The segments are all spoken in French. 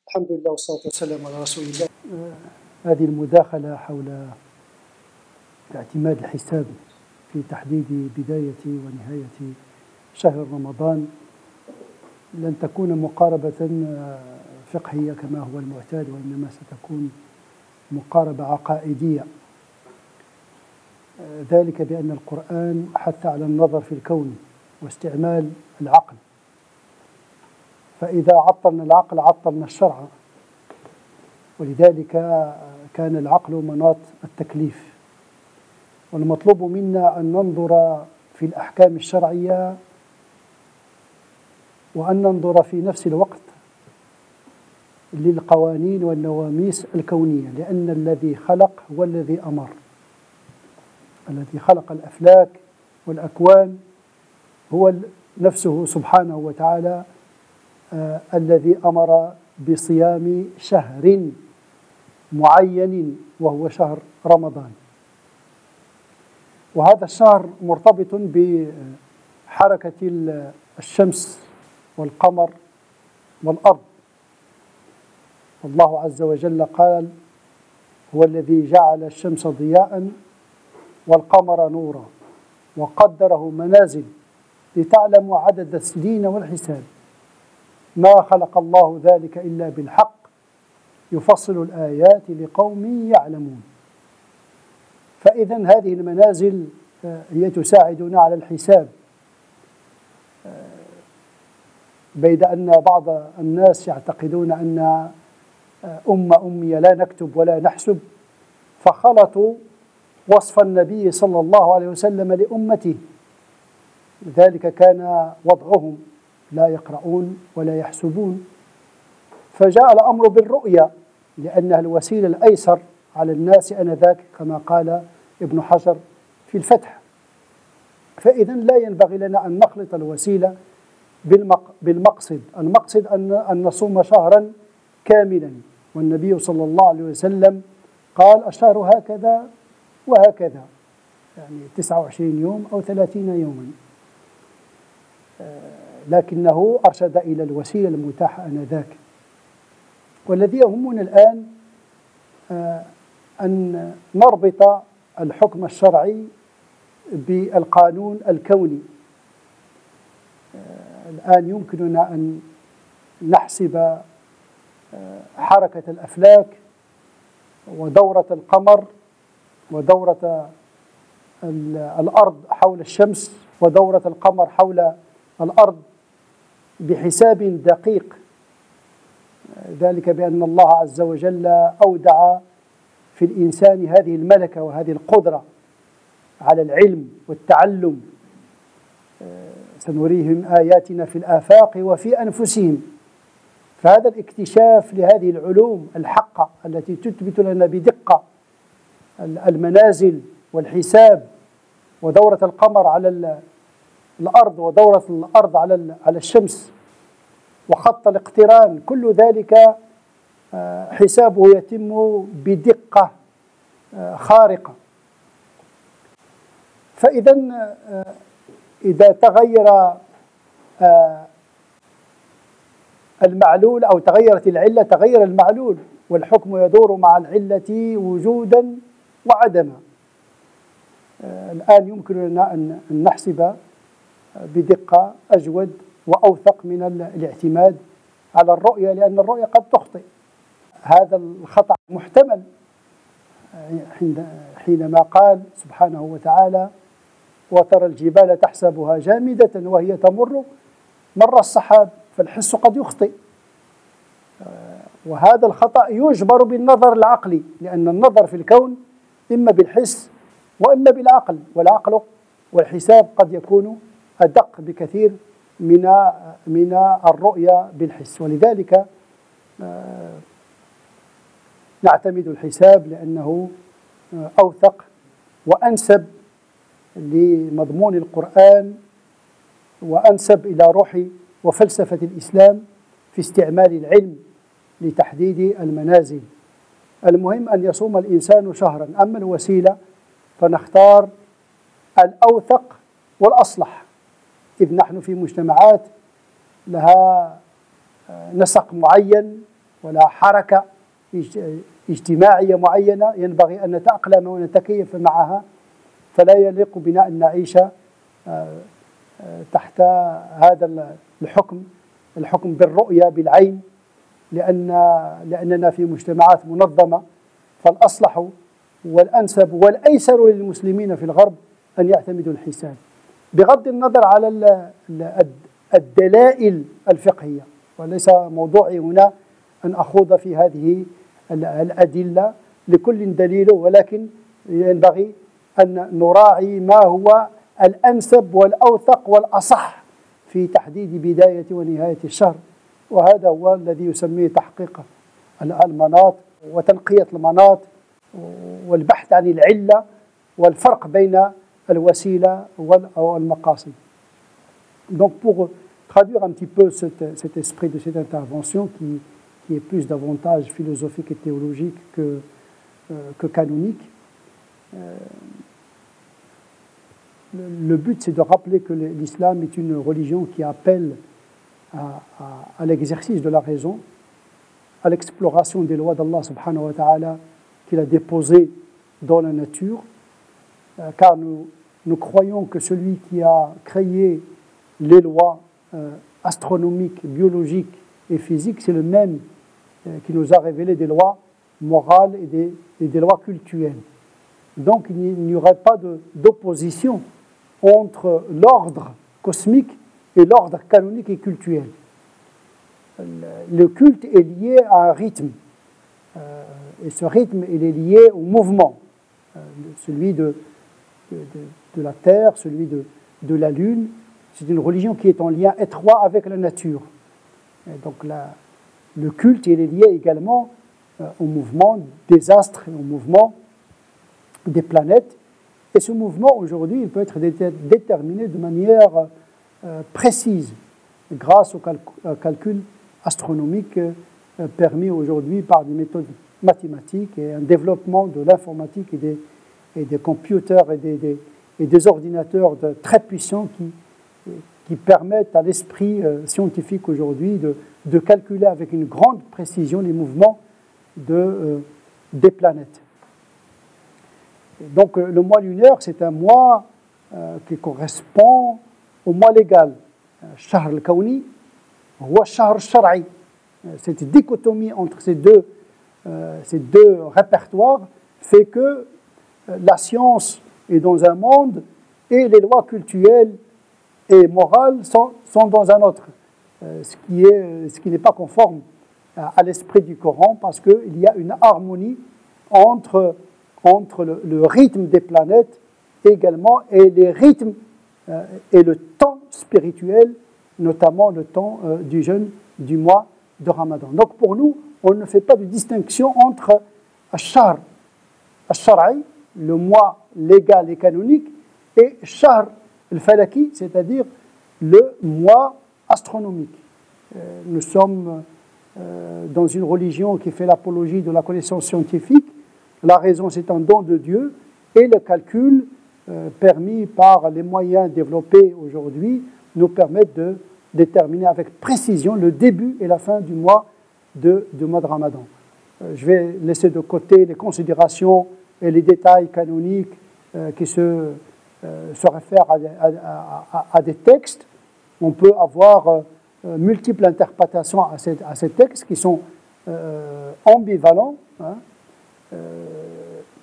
الحمد لله والصلاة والسلام على رسول الله. هذه المداخلة حول اعتماد الحساب في تحديد بداية ونهاية شهر رمضان لن تكون مقاربة فقهية كما هو المعتاد، وإنما ستكون مقاربة عقائدية، ذلك بأن القرآن حث على النظر في الكون واستعمال العقل، فإذا عطلنا العقل عطلنا الشرع، ولذلك كان العقل مناط التكليف، والمطلوب منا أن ننظر في الأحكام الشرعية وأن ننظر في نفس الوقت للقوانين والنواميس الكونية، لأن الذي خلق هو الذي أمر، الذي خلق الأفلاك والأكوان هو نفسه سبحانه وتعالى، الذي أمر بصيام شهر معين وهو شهر رمضان. وهذا الشهر مرتبط بحركة الشمس والقمر والأرض. الله عز وجل قال: هو الذي جعل الشمس ضياء والقمر نورا وقدره منازل لتعلموا عدد السنين والحساب، ما خلق الله ذلك إلا بالحق يفصل الآيات لقوم يعلمون. فإذا هذه المنازل هي تساعدنا على الحساب، بيد أن بعض الناس يعتقدون أن أمية لا نكتب ولا نحسب، فخلطوا وصف النبي صلى الله عليه وسلم لأمته، لذلك كان وضعهم لا يقرؤون ولا يحسبون، فجاء الأمر بالرؤيا لأنها الوسيلة الأيسر على الناس آنذاك كما قال ابن حجر في الفتح. فإذا لا ينبغي لنا أن نخلط الوسيلة بالمقصد. المقصد أن نصوم شهرا كاملا، والنبي صلى الله عليه وسلم قال: الشهر هكذا وهكذا، يعني 29 يوم أو 30 يوما، لكنه أرشد إلى الوسيلة المتاحة آنذاك. والذي يهمنا الآن أن نربط الحكم الشرعي بالقانون الكوني. الآن يمكننا أن نحسب حركة الأفلاك ودورة القمر ودورة الأرض حول الشمس ودورة القمر حول الأرض بحساب دقيق، ذلك بأن الله عز وجل أودع في الإنسان هذه الملكة وهذه القدرة على العلم والتعلم. سنريهم آياتنا في الآفاق وفي أنفسهم. فهذا الاكتشاف لهذه العلوم الحقة التي تثبت لنا بدقة المنازل والحساب ودورة القمر على الأرض ودورة الأرض على الشمس وخط الاقتران، كل ذلك حسابه يتم بدقة خارقة. فإذا إذا تغير المعلول أو تغيرت العلة تغير المعلول، والحكم يدور مع العلة وجودا وعدما. الآن يمكن لنا أن نحسب بدقة أجود وأوثق من الاعتماد على الرؤية، لأن الرؤية قد تخطئ. هذا الخطأ محتمل حينما قال سبحانه وتعالى: وترى الجبال تحسبها جامدة وهي تمر مر السحاب، فالحس قد يخطئ. وهذا الخطأ يجبر بالنظر العقلي، لأن النظر في الكون إما بالحس وإما بالعقل، والعقل والحساب قد يكون أدق بكثير من الرؤية بالحس. ولذلك نعتمد الحساب لأنه أوثق وأنسب لمضمون القرآن وأنسب إلى روح وفلسفة الإسلام في استعمال العلم لتحديد المنازل. المهم أن يصوم الإنسان شهرا، أما الوسيلة فنختار الأوثق والأصلح، إذ نحن في مجتمعات لها نسق معين ولا حركة اجتماعية معينة ينبغي أن نتأقلم ونتكيف معها، فلا يليق بنا أن نعيش تحت هذا الحكم بالرؤية بالعين، لأننا في مجتمعات منظمة، فالأصلح والأنسب والأيسر للمسلمين في الغرب أن يعتمدوا الحساب بغض النظر على الدلائل الفقهية. وليس موضوعي هنا أن أخوض في هذه الأدلة، لكل دليله، ولكن ينبغي أن نراعي ما هو الأنسب والأوثق والأصح في تحديد بداية ونهاية الشهر، وهذا هو الذي يسميه تحقيق المناط وتنقية المناط والبحث عن العلة والفرق بين الوسيلة والمقاصد. Donc pour traduire un petit peu cet esprit de cette intervention qui est plus davantage philosophique et théologique que canonique, le but c'est de rappeler que l'islam est une religion qui appelle à l'exercice de la raison, à l'exploration des lois d'Allah subhanahu wa ta'ala qu'il a déposées dans la nature, car nous croyons que celui qui a créé les lois astronomiques, biologiques et physiques, c'est le même qui nous a révélé des lois morales et des lois cultuelles. Donc il n'y aurait pas d'opposition entre l'ordre cosmique et l'ordre canonique et cultuel. Le culte est lié à un rythme, et ce rythme il est lié au mouvement, celui de la Terre, celui de la Lune. C'est une religion qui est en lien étroit avec la nature. Et donc le culte il est lié également au mouvement des astres et au mouvement des planètes. Et ce mouvement, aujourd'hui, il peut être déterminé de manière précise grâce au calcul astronomique permis aujourd'hui par des méthodes mathématiques et un développement de l'informatique et des computers et des ordinateurs très puissants qui permettent à l'esprit scientifique aujourd'hui de calculer avec une grande précision les mouvements des planètes. Donc le mois lunaire, c'est un mois qui correspond au mois légal. Shahr al-Kawni ou Shahr al-Shar'i. Cette dichotomie entre ces deux répertoires fait que la science est dans un monde et les lois cultuelles et morales sont dans un autre, ce qui n'est pas conforme à l'esprit du Coran, parce qu'il y a une harmonie entre le rythme des planètes également et les rythmes et le temps spirituel, notamment le temps du jeûne du mois de Ramadan. Donc pour nous, on ne fait pas de distinction entre Ash-Shahr al-Shar'i, le mois légal et canonique, et Shahr al-Falaki, c'est-à-dire le mois astronomique. Nous sommes dans une religion qui fait l'apologie de la connaissance scientifique. La raison, c'est un don de Dieu, et le calcul permis par les moyens développés aujourd'hui nous permettent de déterminer avec précision le début et la fin du mois de Ramadan. Je vais laisser de côté les considérations et les détails canoniques qui se réfèrent à des textes. On peut avoir multiples interprétations à ces textes qui sont ambivalents, hein.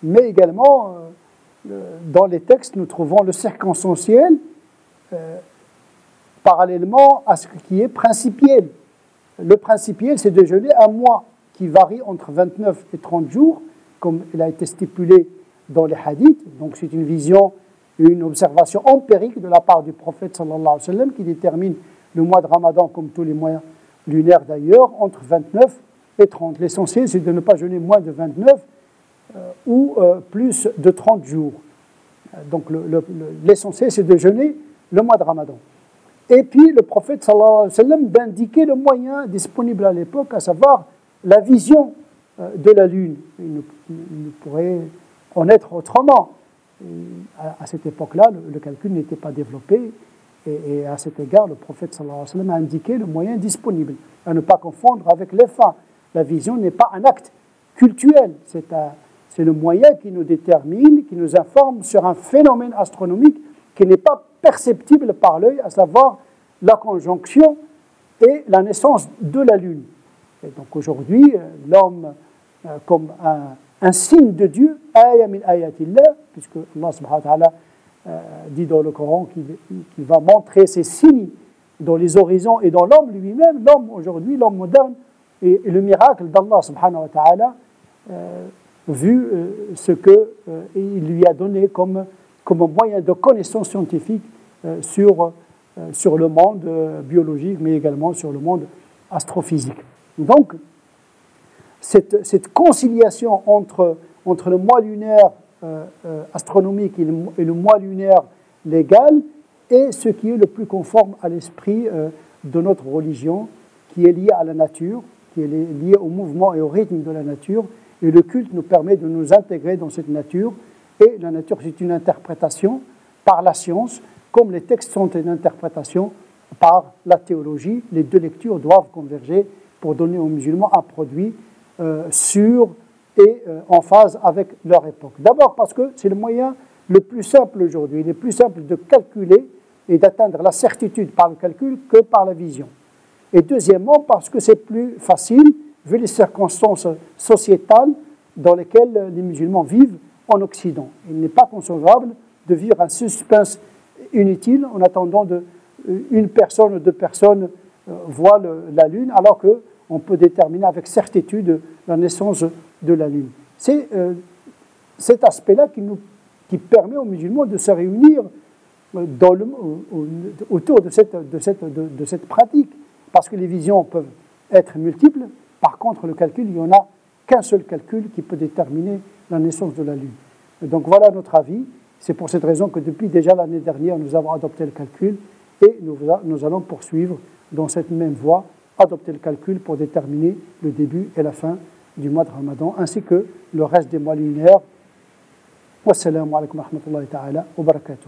Mais également, dans les textes, nous trouvons le circonstanciel parallèlement à ce qui est principiel. Le principiel, c'est de jeûner un mois qui varie entre 29 et 30 jours, comme il a été stipulé dans les hadiths. Donc c'est une vision, une observation empirique de la part du prophète sallallahu alayhi wa sallam qui détermine le mois de Ramadan, comme tous les mois lunaires d'ailleurs, entre 29 et 30. L'essentiel, c'est de ne pas jeûner moins de 29 ou plus de 30 jours. Donc l'essentiel, c'est de jeûner le mois de Ramadan. Et puis le prophète sallallahu alayhi wa sallam d'indiquer le moyen disponible à l'époque, à savoir la vision de la lune. Il ne pourrait en être autrement. À cette époque-là, le calcul n'était pas développé, et à cet égard, le prophète sallallahu alayhi wa sallam a indiqué le moyen disponible, à ne pas confondre avec les fins La vision n'est pas un acte cultuel, c'est le moyen qui nous détermine, qui nous informe sur un phénomène astronomique qui n'est pas perceptible par l'œil, à savoir la conjonction et la naissance de la Lune. Et donc aujourd'hui, l'homme, comme un signe de Dieu, aya min ayatillah, puisque Allah subhanahu wa ta'ala dit dans le Coran qu'il va montrer ces signes dans les horizons et dans l'homme lui-même, l'homme aujourd'hui, l'homme moderne, et le miracle d'Allah subhanahu wa ta'ala, vu ce qu'il lui a donné comme moyen de connaissance scientifique sur le monde biologique, mais également sur le monde astrophysique. Donc, cette conciliation entre le mois lunaire astronomique et le mois lunaire légal est ce qui est le plus conforme à l'esprit de notre religion, qui est lié à la nature, qui est lié au mouvement et au rythme de la nature. Et le culte nous permet de nous intégrer dans cette nature. Et la nature, c'est une interprétation par la science, comme les textes sont une interprétation par la théologie. Les deux lectures doivent converger pour donner aux musulmans un produit sûr et en phase avec leur époque. D'abord parce que c'est le moyen le plus simple aujourd'hui. Il est plus simple de calculer et d'atteindre la certitude par le calcul que par la vision. Et deuxièmement parce que c'est plus facile, vu les circonstances sociétales dans lesquelles les musulmans vivent en Occident. Il n'est pas concevable de vivre un suspense inutile en attendant une personne ou deux personnes voient la Lune, alors qu'on peut déterminer avec certitude la naissance de la Lune. C'est cet aspect-là qui permet aux musulmans de se réunir autour de cette pratique, parce que les visions peuvent être multiples. Par contre, le calcul, il n'y en a qu'un seul calcul qui peut déterminer la naissance de la Lune. Et donc voilà notre avis. C'est pour cette raison que depuis déjà l'année dernière, nous avons adopté le calcul et nous allons poursuivre dans cette même voie, adopter le calcul pour déterminer le début et la fin du mois de Ramadan, ainsi que le reste des mois lunaires. Wassalamu alaikum wa rahmatullahi ta'ala wa barakatuh.